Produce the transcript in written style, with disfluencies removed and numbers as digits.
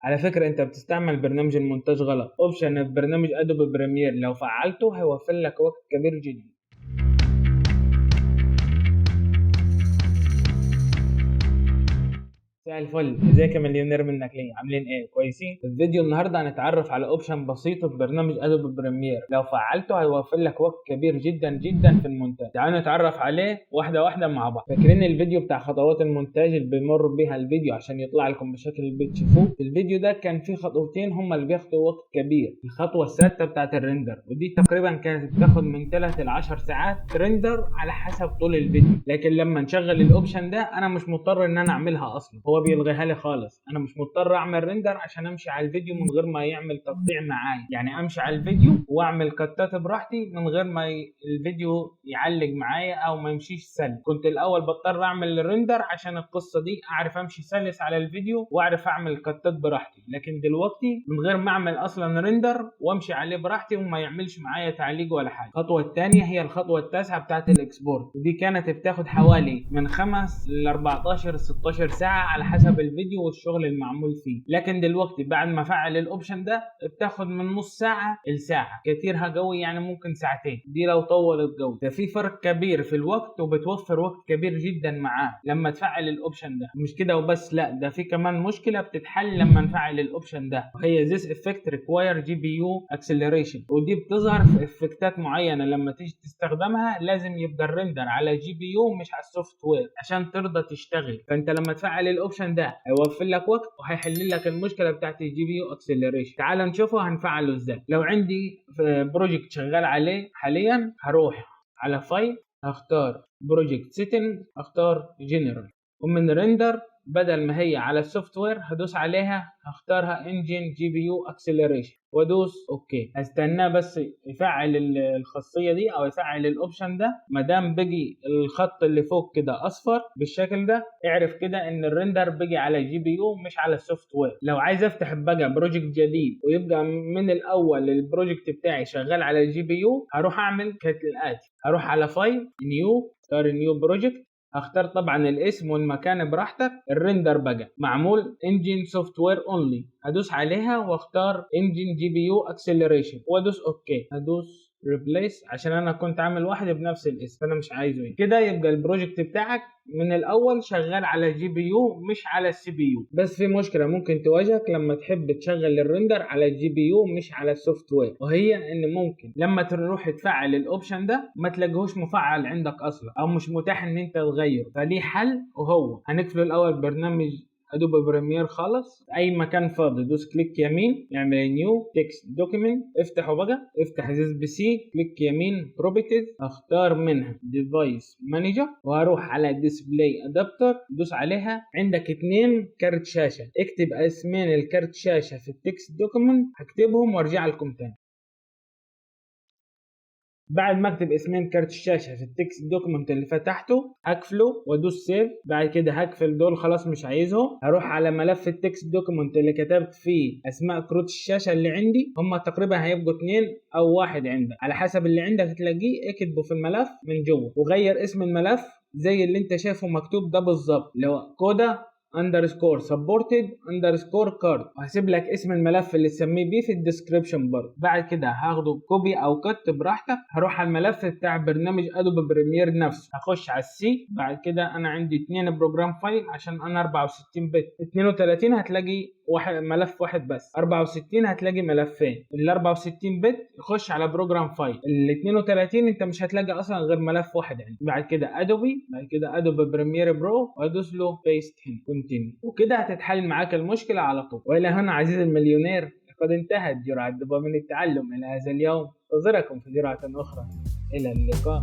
على فكرة انت بتستعمل برنامج المونتاج غلط. اوبشن في برنامج ادوبي بريمير لو فعلته هيوفر لك وقت كبير جدا. مساء الفل، ازيك يا مليونير منك ليه؟ عاملين ايه؟ كويسين؟ في الفيديو النهارده هنتعرف على اوبشن بسيط في برنامج ادوبي بريمير لو فعلته هيوفر لك وقت كبير جدا جدا في المونتاج. تعالوا نتعرف عليه واحده واحده مع بعض. فاكرين الفيديو بتاع خطوات المونتاج اللي بيمر بيها الفيديو عشان يطلع لكم بالشكل اللي بتشوفوه؟ في الفيديو ده كان في خطوتين هما اللي بياخدوا وقت كبير. الخطوه السادسه بتاعت الريندر، ودي تقريبا كانت بتاخد من 3 ل 10 ساعات ريندر على حسب طول الفيديو، لكن لما نشغل الاوبشن ده انا مش مضطر ان انا اعملها اصلا، هو بيلغيها لي خالص. انا مش مضطر اعمل ريندر عشان امشي على الفيديو من غير ما يعمل تقطيع معايا، يعني امشي على الفيديو واعمل كتات براحتي من غير ما الفيديو يعلق معايا او ما يمشيش سلس. كنت الاول بضطر اعمل ريندر عشان القصه دي اعرف امشي سلس على الفيديو واعرف اعمل كتات براحتي، لكن دلوقتي من غير ما اعمل اصلا ريندر وامشي عليه براحتي وما يعملش معايا تعليق ولا حاجه. الخطوه الثانيه هي الخطوه التاسعه بتاعت الاكسبورت، ودي كانت بتاخد حوالي من 5 ل 14 16 ساعه على حسب الفيديو والشغل المعمول فيه، لكن دلوقتي بعد ما افعل الاوبشن ده بتاخد من نص ساعه لساعه، كتيرها قوي يعني ممكن ساعتين دي لو طولت قوي. ده في فرق كبير في الوقت وبتوفر وقت كبير جدا معاه لما تفعل الاوبشن ده. مش كده وبس، لا ده في كمان مشكله بتتحل لما نفعل الاوبشن ده، وهي this effect require GPU acceleration، ودي بتظهر في افكتات معينه لما تيجي تستخدمها لازم يبقى الريندر على جي بي يو مش على السوفت وير عشان ترضى تشتغل. فانت لما تفعل الاوبشن ده هيوفر لك وقت وهيحل لك المشكله بتاعت الجي بي يو اكسلريشن. تعال نشوفه هنفعله ازاي. لو عندي بروجكت شغال عليه حاليا هروح على فايل، هختار بروجكت سيتنج، هختار جنرال، ومن ريندر بدل ما هي على السوفت وير هدوس عليها هختارها انجن جي بي يو اكسلريشن وادوس اوكي. هستناه بس يفعل الخاصيه دي او يفعل الاوبشن ده. ما دام بقي الخط اللي فوق كده اصفر بالشكل ده اعرف كده ان الريندر بقي على جي بي يو مش على السوفت وير. لو عايز افتح بقى بروجكت جديد ويبقى من الاول البروجكت بتاعي شغال على الجي بي يو هروح اعمل كالاتي. هروح على فايل، نيو، اختار نيو بروجكت، هختار طبعا الاسم والمكان براحتك. الريندر بقى معمول انجن سوفت وير اونلي، هدوس عليها واختار انجن جي بي يو اكسلريشن وادوس اوكي. هدوس ريبليس عشان انا كنت عامل واحد بنفس الاسم فانا مش عايزه كده. يبقى البروجكت بتاعك من الاول شغال على جي بي يو مش على السي بي يو. بس في مشكله ممكن تواجهك لما تحب تشغل الريندر على الجي بي يو مش على السوفت وير، وهي ان ممكن لما تروح تفعل الاوبشن ده ما تلاقيهوش مفعل عندك اصلا او مش متاح ان انت تغيره. فليه حل، وهو هنقفل الاول برنامج ادوبي بريمير خالص. اي مكان فاضي دوس كليك يمين، اعمل نيو تكست دوكيمنت، افتحه بقى، افتح زيز بي سي، كليك يمين بروبرتيز، اختار منها ديفايس مانجر وهروح على ديسبلاي ادابتر، دوس عليها. عندك 2 كارت شاشه، اكتب اسمين الكارت شاشه في التكست دوكيمنت، هكتبهم وارجع لكم تاني. بعد ما اكتب اسمين كارت الشاشه في التكست دوكيمنت اللي فتحته هقفله وادوس سيف. بعد كده هقفل دول خلاص مش عايزهم. هروح على ملف التكست دوكيمنت اللي كتبت فيه اسماء كروت الشاشه اللي عندي، هم تقريبا هيبقوا 2 او 1 عندك على حسب اللي عندك هتلاقيه. اكتبه في الملف من جوه وغير اسم الملف زي اللي انت شايفه مكتوب ده بالظبط، اللي هو كودا اندرسكور سبورتد اندرسكور كارد، وهسيب لك اسم الملف اللي تسميه بيه في الديسكريبشن برضه. بعد كده هاخده كوبي او كت براحتك. هروح على الملف بتاع برنامج ادوبي بريمير نفسه، هخش على السي. بعد كده انا عندي 2 بروجرام فايل عشان انا 64 بت، 32 هتلاقي ملف واحد بس، 64 هتلاقي ملفين. ال 64 بت يخش على بروجرام فايل، ال 32 انت مش هتلاقي اصلا غير ملف واحد يعني. بعد كده ادوبي بريمير برو وادوس له بيست هنا وكده هتتحل معاك المشكلة على طول. وإلى هنا عزيزي المليونير قد انتهت جرعة دوبامين التعلم إلى هذا اليوم. أنتظركم في جرعة أخرى، إلى اللقاء.